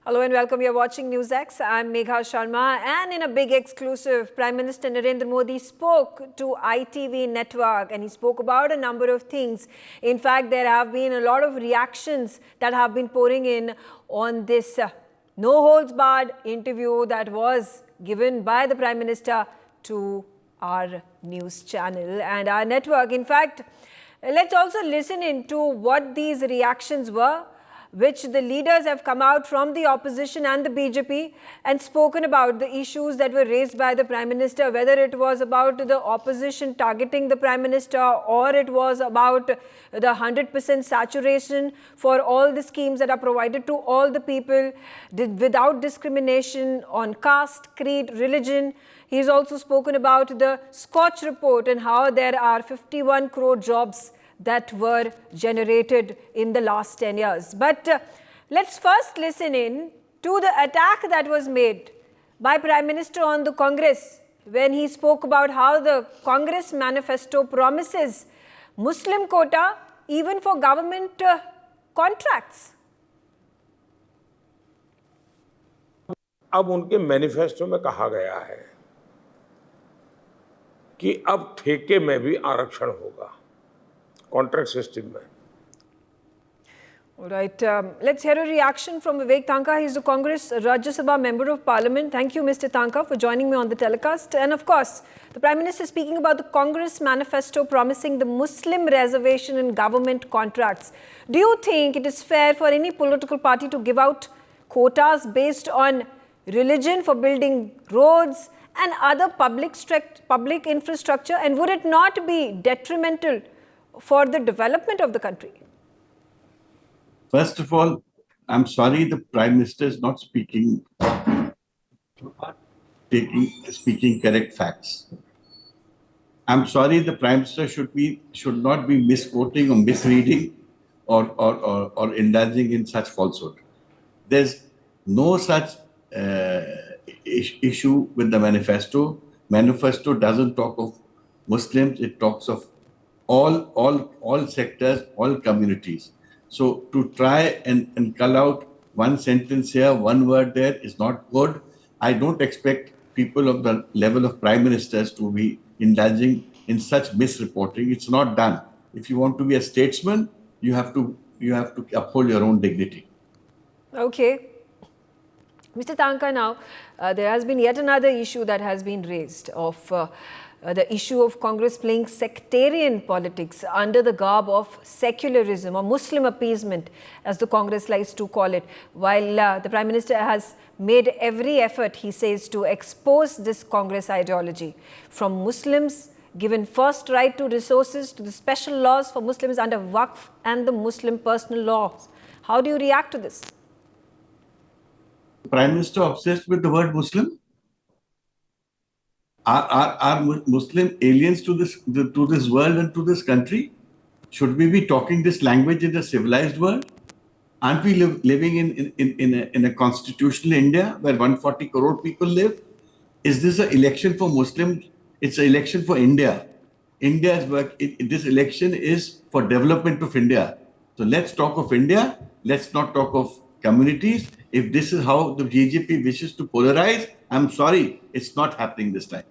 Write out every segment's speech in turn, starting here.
Hello and welcome. You're watching NewsX. I'm Megha Sharma, and in a big exclusive, Prime Minister Narendra Modi spoke to ITV Network and he spoke about a number of things. In fact, there have been a lot of reactions that have been pouring in on this no-holds-barred interview that was given by the Prime Minister to our news channel and our network. In fact, let's also listen into what these reactions were, which the leaders have come out from the opposition and the BJP and spoken about the issues that were raised by the Prime Minister, whether it was about the opposition targeting the Prime Minister or it was about the 100% saturation for all the schemes that are provided to all the people without discrimination on caste, creed, religion. He's also spoken about the Scotch report and how there are 51 crore jobs that were generated in the last 10 years. But let's first listen in to the attack that was made by Prime Minister on the Congress when he spoke about how the Congress manifesto promises Muslim quota even for government contracts. अब उनके manifesto में कहा गया है कि अब ठेके में भी आरक्षण होगा कॉन्ट्रैक्ट सिस्टम में. All right, let's hear a reaction from Vivek Tanka. He's the Congress Rajya Sabha Member of Parliament. Thank you, Mr. Tanka, for joining me on the telecast. And of course, the Prime Minister is speaking about the Congress manifesto promising the Muslim reservation in government contracts. Do you think it is fair for any political party to give out quotas based on religion for building roads and other public infrastructure? And would it not be detrimental for the development of the country? First of all, I'm sorry the Prime Minister is not speaking correct facts. I'm sorry the Prime Minister should not be misquoting or misreading or indulging in such falsehood. There's no such issue with the manifesto. Manifesto doesn't talk of Muslims, it talks of all sectors, all communities. So to try and cull out one sentence here, one word there is not good. I don't expect people of the level of prime ministers to be indulging in such misreporting. It's not done. If you want to be a statesman, you have to uphold your own dignity. Okay. Mr. Tanka, now there has been yet another issue that has been raised of the issue of Congress playing sectarian politics under the garb of secularism or Muslim appeasement, as the Congress likes to call it. While the Prime Minister has made every effort, he says, to expose this Congress ideology, from Muslims given first right to resources to the special laws for Muslims under Waqf and the Muslim personal laws. How do you react to this? Prime Minister obsessed with the word Muslim? Are Muslim aliens to this world and to this country? Should we be talking this language in a civilized world? Aren't we living in a constitutional India where 140 crore people live? Is this an election for Muslims? It's an election for India. This election is for development of India. So let's talk of India. Let's not talk of communities. If this is how the BJP wishes to polarize, I'm sorry, it's not happening this time.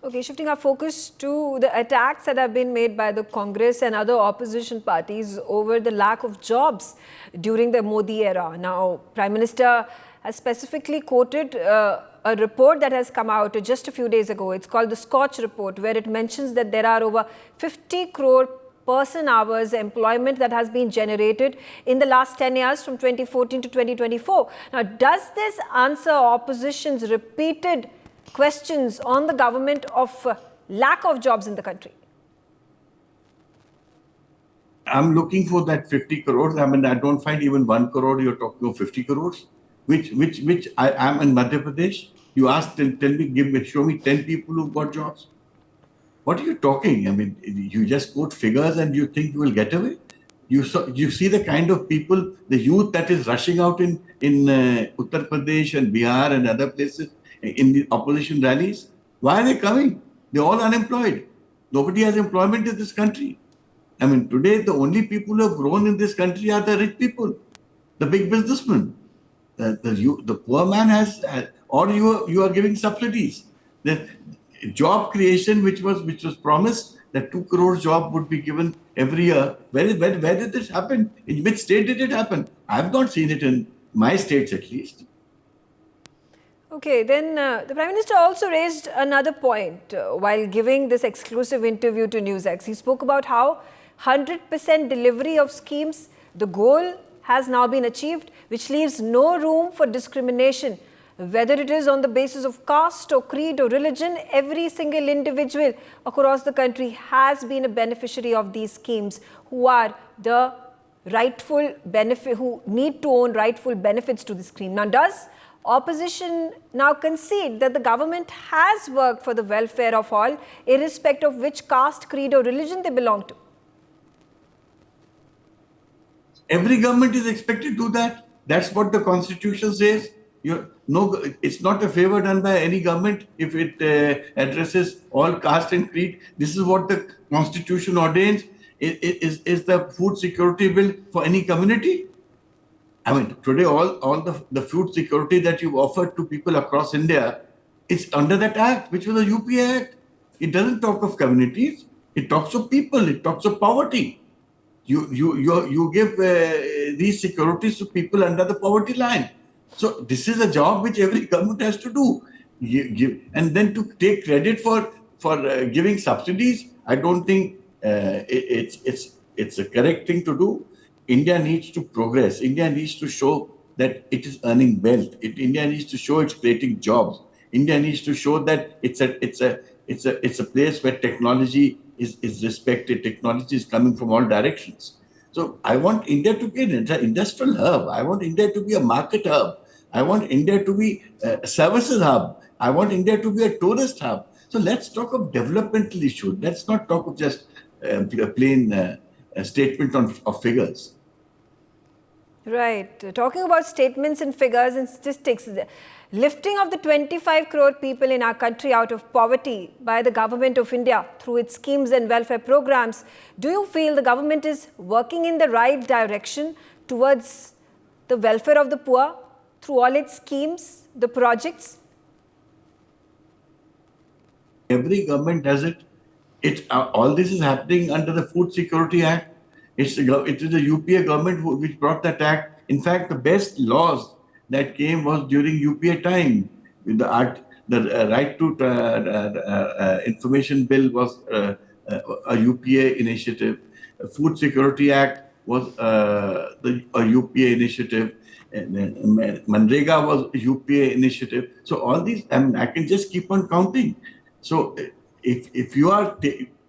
Okay, shifting our focus to the attacks that have been made by the Congress and other opposition parties over the lack of jobs during the Modi era. Now, Prime Minister has specifically quoted a report that has come out just a few days ago. It's called the Scotch report, where it mentions that there are over 50 crore person hours employment that has been generated in the last 10 years from 2014 to 2024. Now, does this answer opposition's repeated questions on the government of lack of jobs in the country? I'm looking for that 50 crores. I mean, I don't find even 1 crore. You're talking of 50 crores, which I am in Madhya Pradesh. You ask, show me 10 people who've got jobs. What are you talking? I mean, you just quote figures and you think you will get away? You see the kind of people, the youth that is rushing out in Uttar Pradesh and Bihar and other places in the opposition rallies. Why are they coming? They're all unemployed. Nobody has employment in this country. I mean, today the only people who have grown in this country are the rich people, the big businessmen. the poor man has, or you are giving subsidies. The job creation, which was promised, that 2 crore job would be given every year. Where did this happen? In which state did it happen? I have not seen it in my states, at least. Okay, then the Prime Minister also raised another point while giving this exclusive interview to NewsX. He spoke about how 100% delivery of schemes, the goal has now been achieved, which leaves no room for discrimination. Whether it is on the basis of caste or creed or religion, every single individual across the country has been a beneficiary of these schemes who are the rightful benefit, who need to own rightful benefits to the scheme. Now, does opposition now concede that the government has worked for the welfare of all, irrespective of which caste, creed or religion they belong to? Every government is expected to do that. That's what the constitution says. It's not a favor done by any government if it addresses all caste and creed. This is what the constitution ordains. Is the food security bill for any community? I mean, today all the food security that you've offered to people across India is under that act, which was a UPA act. It doesn't talk of communities. It talks of people. It talks of poverty. You give these securities to people under the poverty line. So this is a job which every government has to do. And then to take credit for giving subsidies, I don't think it's a correct thing to do. India needs to progress. India needs to show that it is earning wealth. India needs to show it's creating jobs. India needs to show that it's a place where technology is respected. Technology is coming from all directions. So I want India to be an industrial hub. I want India to be a market hub. I want India to be a services hub. I want India to be a tourist hub. So let's talk of developmental issues. Let's not talk of just a plain statement of figures. Right. Talking about statements and figures and statistics, the lifting of the 25 crore people in our country out of poverty by the government of India through its schemes and welfare programs, do you feel the government is working in the right direction towards the welfare of the poor through all its schemes, the projects? Every government does it. All this is happening under the Food Security Act. It is the UPA government which brought that act. In fact, the best laws that came was during UPA time. The right to information bill was a UPA initiative. Food Security Act was a UPA initiative. Manrega was a UPA initiative. So all these, I can just keep on counting. So if you are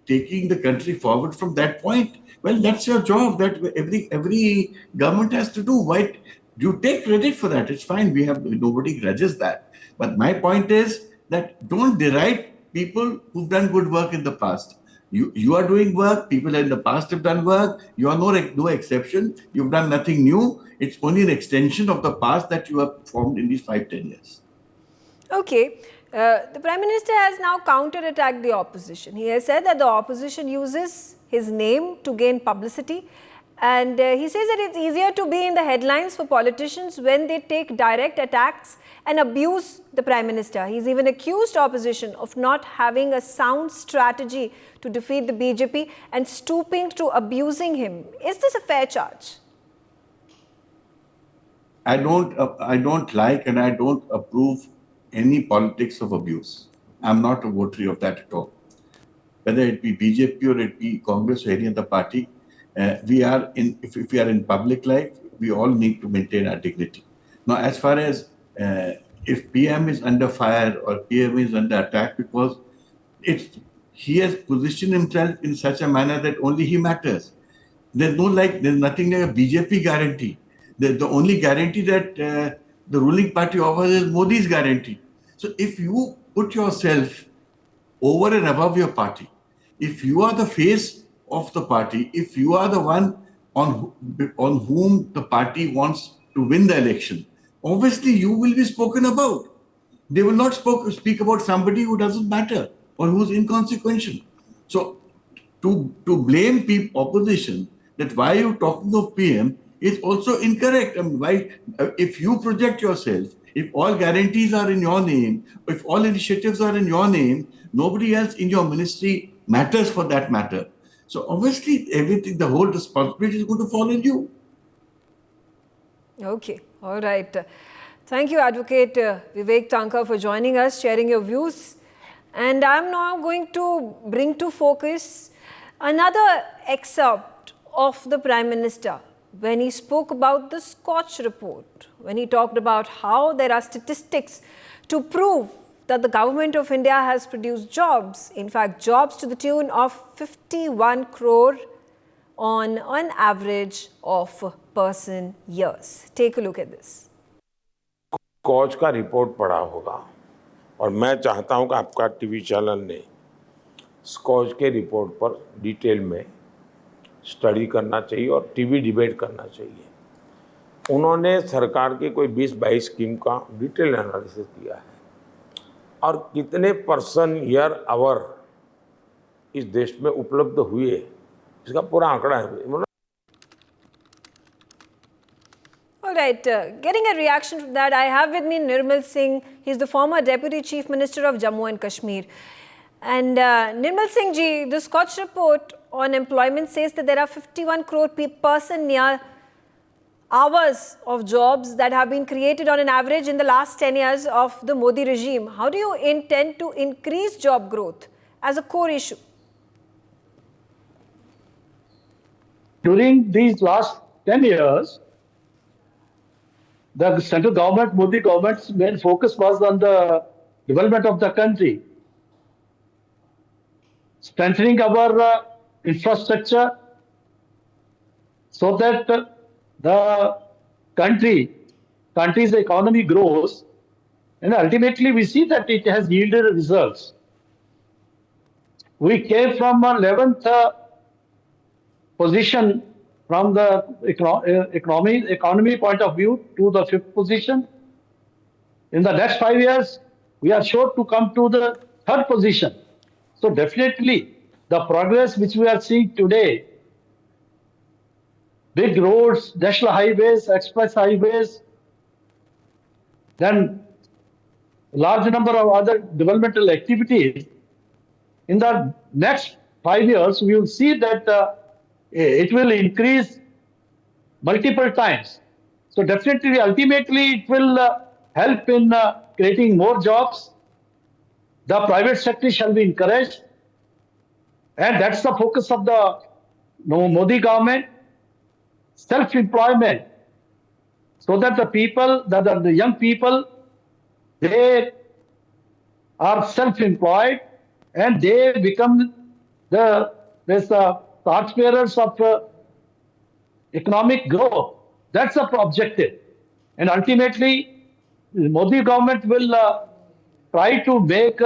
taking the country forward from that point, well, that's your job. That every government has to do. Why you take credit for that? It's fine. Nobody grudges that. But my point is that don't deride people who've done good work in the past. You are doing work. People in the past have done work. You are no exception. You've done nothing new. It's only an extension of the past that you have formed in these 5-10 years. Okay. The Prime Minister has now counter-attacked the opposition. He has said that the opposition uses his name to gain publicity, and he says that it's easier to be in the headlines for politicians when they take direct attacks and abuse the Prime Minister. He's even accused opposition of not having a sound strategy to defeat the BJP and stooping to abusing him. Is this a fair charge? I don't like and I don't approve any politics of abuse. I'm not a votary of that at all. Whether it be BJP or it be Congress or any other party, if we are in public life, we all need to maintain our dignity. Now, as far as if PM is under fire or PM is under attack, because he has positioned himself in such a manner that only he matters. There's nothing like a BJP guarantee. The only guarantee that the ruling party offers is Modi's guarantee. So if you put yourself over and above your party, if you are the face of the party, if you are the one on whom the party wants to win the election, obviously you will be spoken about. They will not speak about somebody who doesn't matter or who's inconsequential. So to blame opposition that why are you talking of PM is also incorrect. I mean, why, if you project yourself, if all guarantees are in your name, if all initiatives are in your name, nobody else in your ministry matters for that matter. So obviously, everything, the whole responsibility is going to fall on you. Okay, all right. Thank you, Advocate Vivek Tanka, for joining us, sharing your views. And I'm now going to bring to focus another excerpt of the Prime Minister when he spoke about the Scotch report, when he talked about how there are statistics to prove that the government of India has produced jobs, in fact, jobs to the tune of 51 crore on an average of person years. Take a look at this. Skoch का report पढ़ा होगा और मैं चाहता हूं कि आपका TV channel ने स्कॉच के रिपोर्ट पर डिटेल में स्टडी करना चाहिए और टीवी डिबेट करना चाहिए। उन्होंने सरकार की कोई 20-22 स्कीम का डिटेल एनालिसिस किया है और कितने पर्सन ईयर आवर इस देश में उपलब्ध हुए इसका पूरा आंकड़ा है। All right, getting a reaction to that, I have with me Nirmal Singh. He's the former Deputy Chief Minister of Jammu and Kashmir. And Nirmal Singh ji, the Scotch report on employment says that there are 51 crore person near hours of jobs that have been created on an average in the last 10 years of the Modi regime. How do you intend to increase job growth as a core issue? During these last 10 years, the central government, Modi government's main focus was on the development of the country, strengthening our infrastructure so that the country's economy grows, and ultimately we see that it has yielded results. We came from 11th position from the economy point of view to the 5th position. In the next 5 years, we are sure to come to the 3rd position. So definitely the progress which we are seeing today, big roads, national highways, express highways, then large number of other developmental activities, in the next 5 years, we will see that it will increase multiple times. So definitely, ultimately, it will help in creating more jobs. The private sector shall be encouraged. And that's the focus of the Modi government, self-employment, so that the people, the young people, they are self-employed and they become the taxpayers of economic growth. That's the objective. And ultimately, the Modi government will try to make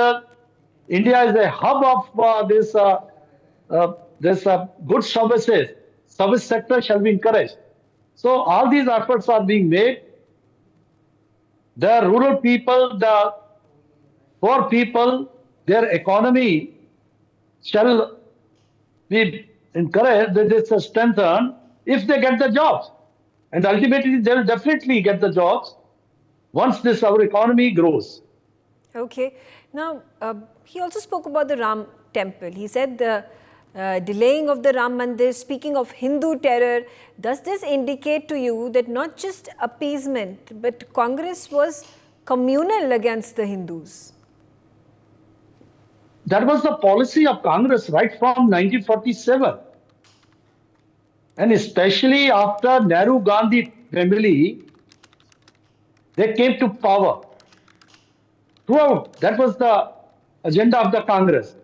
India as a hub of this good services. Service sector shall be encouraged. So all these efforts are being made. The rural people, the poor people, their economy shall be encouraged, that it's strengthened if they get the jobs. And ultimately, they will definitely get the jobs once our economy grows. Okay. Now, he also spoke about the Ram temple. He said the delaying of the Ram Mandir, speaking of Hindu terror, does this indicate to you that not just appeasement, but Congress was communal against the Hindus? That was the policy of Congress right from 1947. And especially after Nehru-Gandhi family, they came to power. Throughout, that was the agenda of the Congress.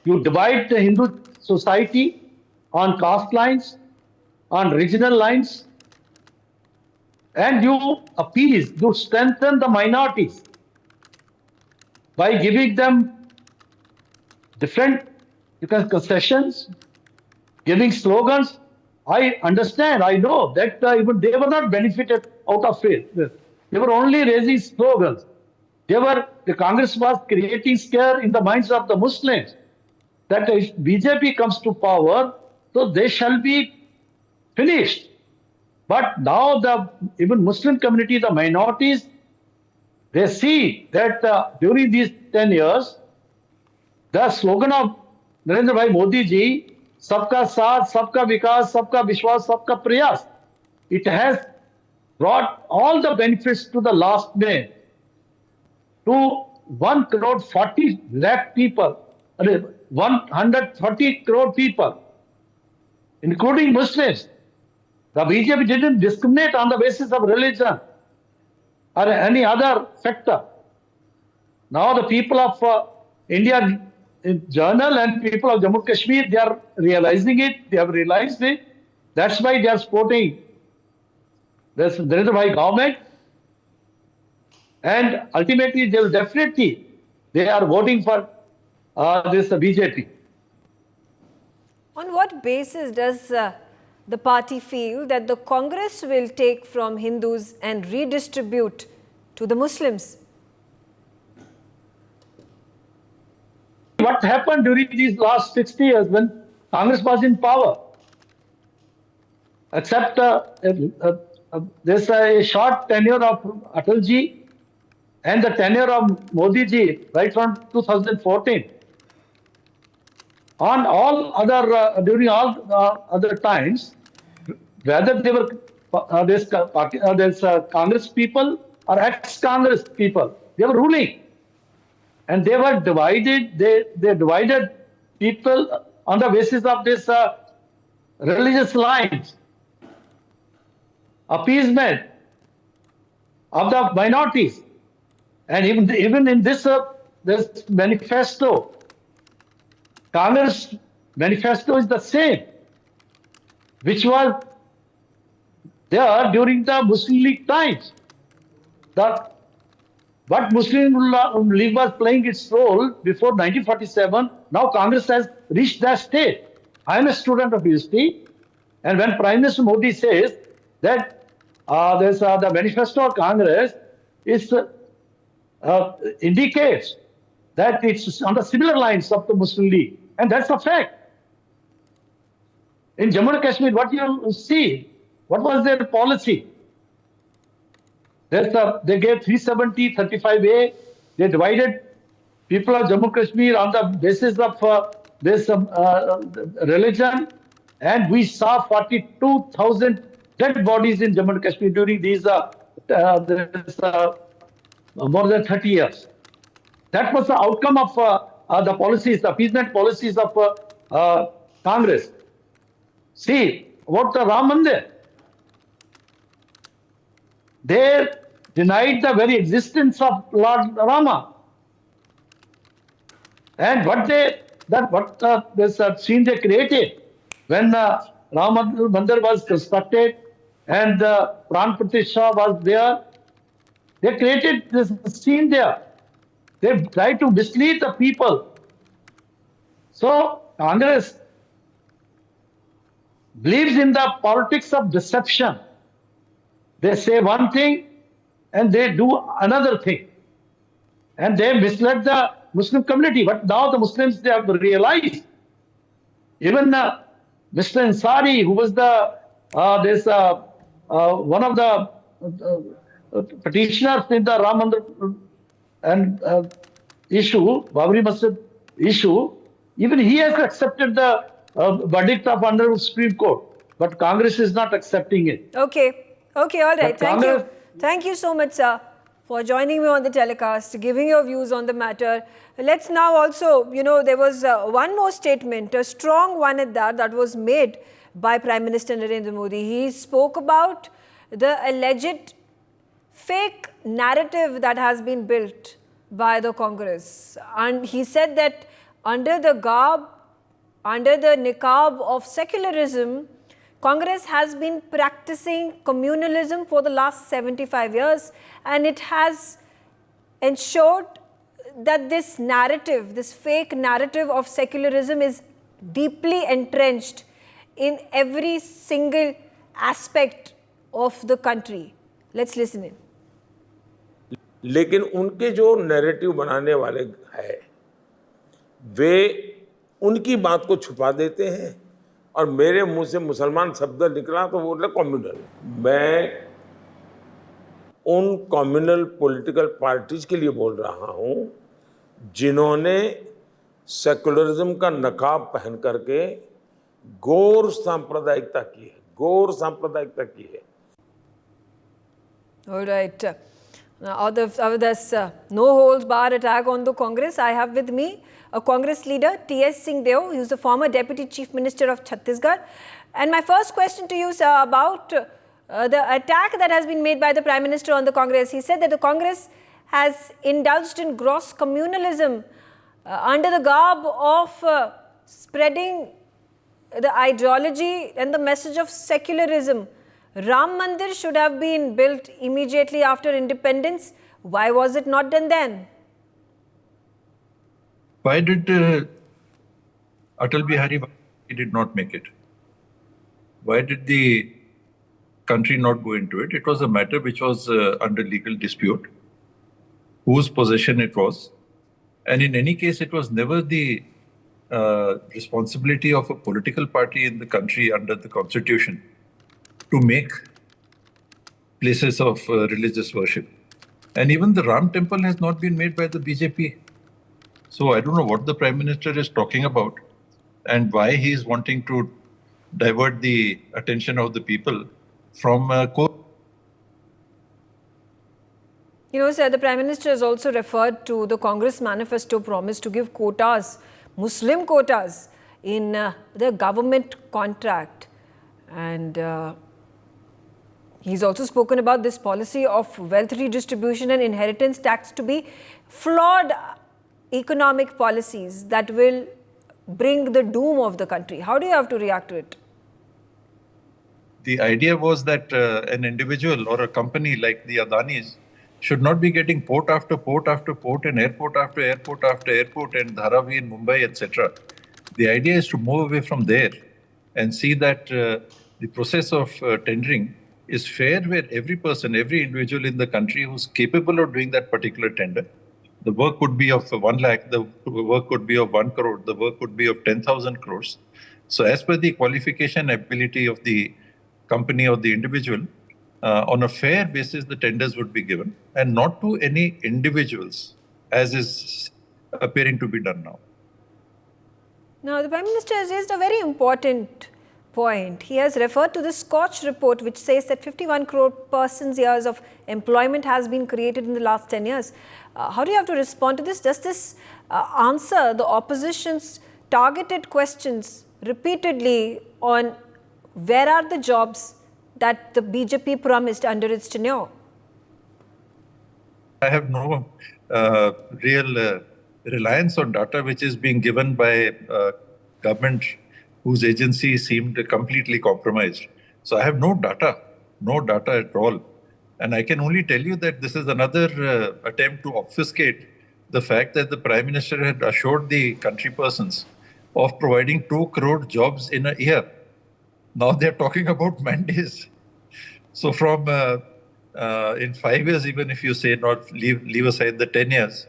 You divide the Hindu society on caste lines, on regional lines, and you appease, you strengthen the minorities by giving them different concessions, giving slogans. I understand, I know that even they were not benefited out of it. They were only raising slogans. The Congress was creating scare in the minds of the Muslims that if BJP comes to power, so they shall be finished. But now even Muslim community, the minorities, they see that during these 10 years, the slogan of Narendra Bhai Modi ji, Sabka Saath, Sabka Vikas, Sabka Vishwas, Sabka Prayas, it has brought all the benefits to the last man, to 1 crore 40 lakh people, 130 crore people, including Muslims. The BJP didn't discriminate on the basis of religion or any other factor. Now the people of India in general and people of Jammu Kashmir, they are realizing it, they have realized it. That's why they are supporting this Narendra Bhai government. And ultimately, they are voting for this BJP. On what basis does the party feel that the Congress will take from Hindus and redistribute to the Muslims? What happened during these last 60 years when Congress was in power? Except there's a short tenure of Atalji and the tenure of Modi ji right from 2014. On all other during all other times, whether they were Congress people or ex-Congress people, they were ruling, and they were divided. They divided people on the basis of this religious lines, appeasement of the minorities, and even in this manifesto. Congress manifesto is the same, which was there during the Muslim League times. But Muslim League was playing its role before 1947. Now Congress has reached that state. I am a student of history, and when Prime Minister Modi says that the manifesto of Congress is indicates that it's on the similar lines of the Muslim League. And that's a fact. In Jammu and Kashmir, what you see, what was their policy? They gave 370, 35A. They divided people of Jammu and Kashmir on the basis of this religion. And we saw 42,000 dead bodies in Jammu and Kashmir during these more than 30 years. That was the outcome of the policies, the appeasement policies of Congress. See, what the Ram Mandir, they denied the very existence of Lord Rama. And this scene they created when Ram Mandir was constructed and Pran Pratishtha was there, they created this scene there. They try to mislead the people. So Congress believes in the politics of deception. They say one thing and they do another thing. And they misled the Muslim community. But now the Muslims, they have realized. Even Mr. Ansari, who was one of the petitioners in the Ram Mandir and issue, Babri Masjid issue, even he has accepted the verdict of Honorable Supreme Court, but Congress is not accepting it. Okay, all right. Thank you. Thank you so much, sir, for joining me on the telecast, giving your views on the matter. Let's now also, there was one more statement, a strong one at that was made by Prime Minister Narendra Modi. He spoke about the alleged fake narrative that has been built by the Congress. And he said that under the niqab of secularism, Congress has been practicing communalism for the last 75 years, and it has ensured that this narrative, this fake narrative of secularism is deeply entrenched in every single aspect of the country. Let's listen in. लेकिन उनके जो narrative बनाने वाले हैं वे उनकी बात को छुपा देते हैं और मेरे मुंह से मुसलमान शब्द निकला तो वो बोले कम्युनल। मैं उन कम्युनल पॉलिटिकल पार्टीज के लिए बोल रहा हूं जिन्होंने सेकुलरिज्म का नकाब पहन करके गौर सांप्रदायिकता की है, गौर सांप्रदायिकता की है। All right. Now, out of this no holds bar attack on the Congress, I have with me a Congress leader, T.S. Singh Deo, who is the former Deputy Chief Minister of Chhattisgarh. And my first question to you, sir, about the attack that has been made by the Prime Minister on the Congress. He said that the Congress has indulged in gross communalism under the garb of spreading the ideology and the message of secularism. Ram Mandir should have been built immediately after independence. Why was it not done then? Why did Atal Bihari Vajpayee did not make it? Why did the country not go into it? It was a matter which was under legal dispute, whose possession it was. And in any case, it was never the responsibility of a political party in the country under the constitution to make places of religious worship. And even the Ram temple has not been made by the BJP. So I don't know what the Prime Minister is talking about and why he is wanting to divert the attention of the people from You know, sir, the Prime Minister has also referred to the Congress manifesto promise to give quotas, Muslim quotas, in the government contract. And he's also spoken about this policy of wealth redistribution and inheritance tax to be flawed economic policies that will bring the doom of the country. How do you have to react to it? The idea was that an individual or a company like the Adanis should not be getting port after port after port and airport after airport after airport and Dharavi in Mumbai, etc. The idea is to move away from there and see that the process of tendering is fair, where every person, every individual in the country who's capable of doing that particular tender, the work could be of 1 lakh, the work could be of 1 crore, the work could be of 10,000 crores. So as per the qualification ability of the company or the individual, on a fair basis, the tenders would be given and not to any individuals, as is appearing to be done now. Now, the Prime Minister has raised a very important point. He has referred to the Scotch report, which says that 51 crore persons' years of employment has been created in the last 10 years. How do you have to respond to this? Does this answer the opposition's targeted questions repeatedly on where are the jobs that the BJP promised under its tenure? I have no real reliance on data which is being given by government whose agency seemed completely compromised. So I have no data at all. And I can only tell you that this is another attempt to obfuscate the fact that the Prime Minister had assured the country persons of providing 2 crore jobs in a year. Now they're talking about mandates. So from in 5 years, even if you say not leave aside the 10 years,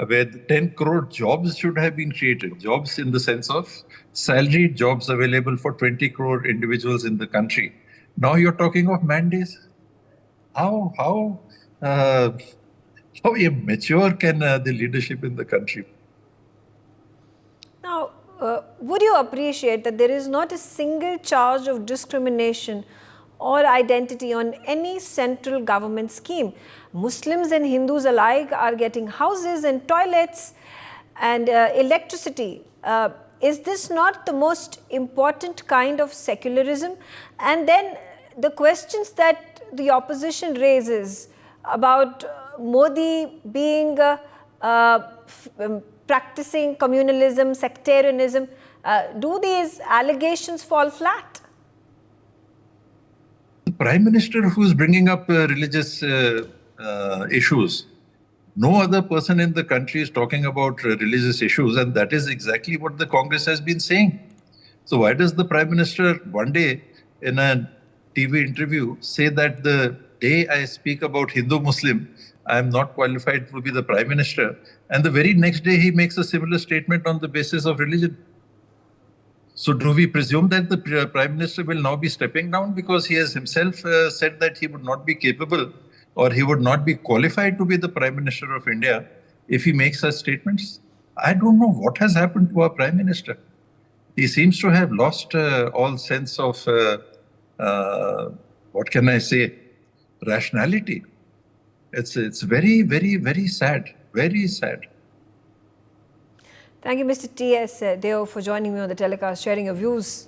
where 10 crore jobs should have been created, jobs in the sense of salaried jobs available for 20 crore individuals in the country. Now you're talking of mandates. How immature can the leadership in the country? Now, would you appreciate that there is not a single charge of discrimination or identity on any central government scheme? Muslims and Hindus alike are getting houses and toilets and electricity. Is this not the most important kind of secularism? And then the questions that the opposition raises about Modi being practicing communalism, sectarianism, do these allegations fall flat? The Prime Minister who is bringing up religious issues, no other person in the country is talking about religious issues, and that is exactly what the Congress has been saying. So why does the Prime Minister one day in a TV interview say that the day I speak about Hindu-Muslim, I am not qualified to be the Prime Minister, and the very next day he makes a similar statement on the basis of religion? So do we presume that the Prime Minister will now be stepping down because he has himself said that he would not be capable or he would not be qualified to be the Prime Minister of India if he makes such statements? I don't know what has happened to our Prime Minister. He seems to have lost all sense of, what can I say, rationality. It's very, very, very sad. Very sad. Thank you, Mr. T.S. Deo, for joining me on the telecast, sharing your views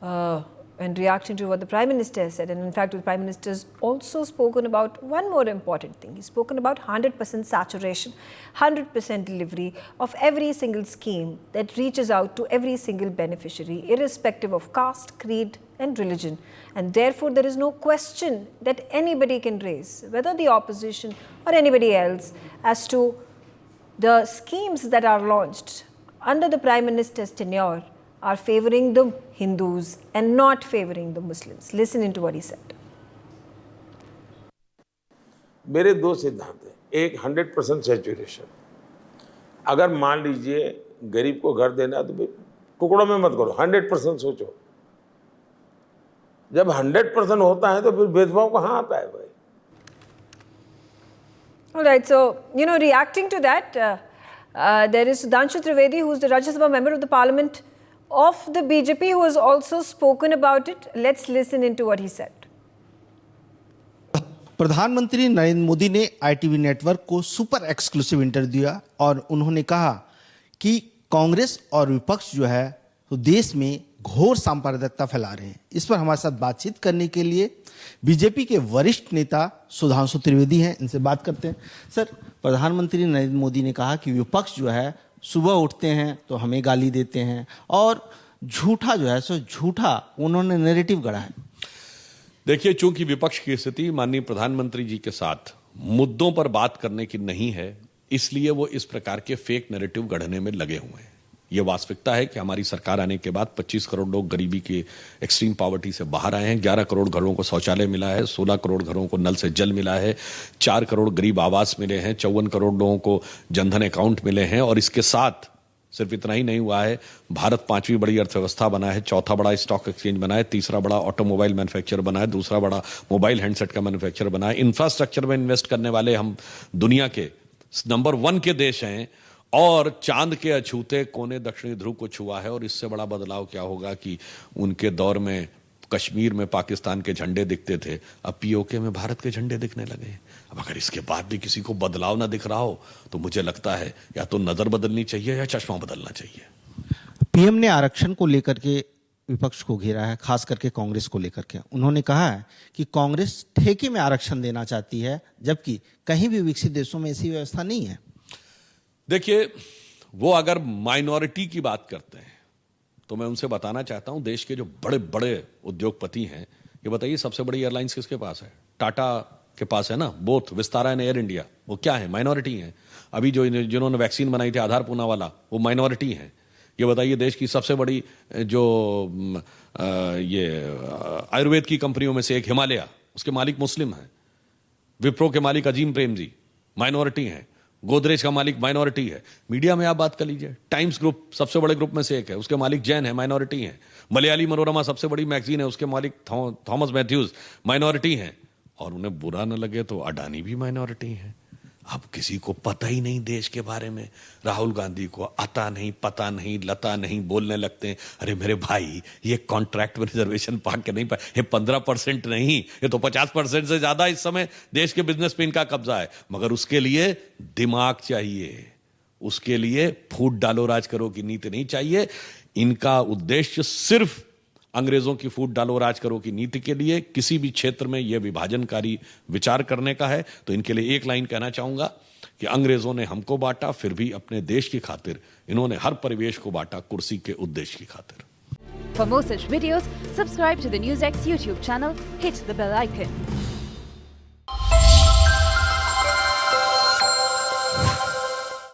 and reacting to what the Prime Minister has said. And in fact, the Prime Minister has also spoken about one more important thing. He's spoken about 100% saturation, 100% delivery of every single scheme that reaches out to every single beneficiary, irrespective of caste, creed and religion. And therefore, there is no question that anybody can raise, whether the opposition or anybody else, as to the schemes that are launched under the Prime Minister's tenure are favouring the Hindus and not favouring the Muslims. Listen into what he said. मेरे दो सिद्धांत हैं। एक 100% saturation. अगर मान लीजिए गरीब को घर देना तो टुकड़ों में मत करो, 100% सोचो। जब 100% होता है तो फिर भेदभाव कहाँ आता है भाई? All right, so, reacting to that, there is Sudhanshu Trivedi, who is the Rajya Sabha member of the Parliament of the BJP, who has also spoken about it. Let's listen into what he said. प्रधानमंत्री नरेंद्र मोदी ने ITV network को super exclusive interview दिया और उन्होंने कहा कि कांग्रेस और विपक्ष जो है तो देश में घोर सांप्रदायिकता फैला रहे हैं। इस पर हमारे साथ बातचीत करने के लिए बीजेपी के वरिष्ठ नेता सुधांशु त्रिवेदी हैं, इनसे बात करते हैं। सर, प्रधानमंत्री नरेंद्र मोदी ने कहा कि विपक्ष जो है सुबह उठते हैं तो हमें गाली देते हैं और झूठा जो है सो झूठा उन्होंने नैरेटिव गढ़ा है। देखिए, चूंकि विपक्ष की स्थिति माननीय प्रधानमंत्री जी के साथ मुद्दों पर बात करने की नहीं है, इसलिए वो इस प्रकार के फेक नैरेटिव गढ़ने में लगे हुए हैं। ये वास्तविकता है कि हमारी सरकार आने के बाद 25 करोड़ लोग गरीबी की एक्सट्रीम पॉवर्टी से बाहर आए हैं, 11 करोड़ घरों को शौचालय मिला है, 16 करोड़ घरों को नल से जल मिला है, 4 करोड़ गरीब आवास मिले हैं, 54 करोड़ लोगों को जनधन अकाउंट मिले हैं। और इसके साथ सिर्फ इतना ही नहीं हुआ है, भारत 5वीं बड़ी अर्थव्यवस्था बना है, 4था बड़ा स्टॉक एक्सचेंज बना है, 3रा बड़ा ऑटोमोबाइल मैन्युफैक्चर बना है, 2रा बड़ा मोबाइल हैंडसेट का मैन्युफैक्चर बना है। इंफ्रास्ट्रक्चर में इन्वेस्ट करने वाले हम दुनिया के नंबर 1 के देश हैं और चांद के अछूते कोने दक्षिणी ध्रुव को छुआ है। और इससे बड़ा बदलाव क्या होगा कि उनके दौर में कश्मीर में पाकिस्तान के झंडे दिखते थे, अब पीओके में भारत के झंडे दिखने लगे। अब अगर इसके बाद भी किसी को बदलाव ना दिख रहा हो तो मुझे लगता है या तो नजर बदलनी चाहिए या चश्मा बदलना चाहिए। पीएम ने आरक्षण को लेकर के विपक्ष को घेरा है, खास करके कांग्रेस को लेकर के। उन्होंने कहा है कि कांग्रेस ठेके में आरक्षण देना चाहती है, जबकि कहीं भी विकसित देशों में ऐसी व्यवस्था नहीं है। देखिए, वो अगर माइनॉरिटी की बात करते हैं तो मैं उनसे बताना चाहता हूं, देश के जो बड़े बड़े उद्योगपति हैं, ये बताइए सबसे बड़ी एयरलाइंस किसके पास है? टाटा के पास है ना, both Vistara and air India. वो क्या है? माइनॉरिटी हैं। अभी जिन्होंने वैक्सीन बनाई थी आधार पूना वाला, वो माइनॉरिटी हैं। ये बताइए, देश की सबसे बड़ी जो ये आयुर्वेद की कंपनियों में से एक हिमालय, उसके मालिक मुस्लिम हैं। विप्रो के मालिक अजीम प्रेम जी माइनॉरिटी हैं। गोदरेज का मालिक माइनॉरिटी है। मीडिया में आप बात कर लीजिए, टाइम्स ग्रुप सबसे बड़े ग्रुप में से एक है, उसके मालिक जैन है, माइनॉरिटी हैं। मलयाली मनोरमा सबसे बड़ी मैगजीन है, उसके मालिक थॉमस मैथ्यूज माइनॉरिटी हैं। और उन्हें बुरा न लगे तो अडानी भी माइनॉरिटी हैं। अब किसी को पता ही नहीं देश के बारे में। राहुल गांधी को आता नहीं, पता नहीं, लता नहीं, बोलने लगते हैं अरे मेरे भाई ये कॉन्ट्रैक्ट में रिजर्वेशन पा के नहीं पाए, ये 15% नहीं, ये तो 50% से ज्यादा इस समय देश के बिजनेस पे इनका कब्जा है। मगर उसके लिए दिमाग चाहिए, उसके लिए फूट डालो राज करो की नीति नहीं चाहिए। इनका उद्देश्य सिर्फ अंग्रेजों की फूट डालो राज करो की नीति के लिए किसी भी क्षेत्र में यह विभाजनकारी विचार करने का है। तो इनके लिए एक लाइन कहना चाहूंगा कि अंग्रेजों ने हमको बांटा, फिर भी अपने देश की खातिर इन्होंने हर परिवेश को बांटा, कुर्सी के उद्देश्य की खातिर। For more such videos, subscribe to the NewsX YouTube channel, hit the bell icon.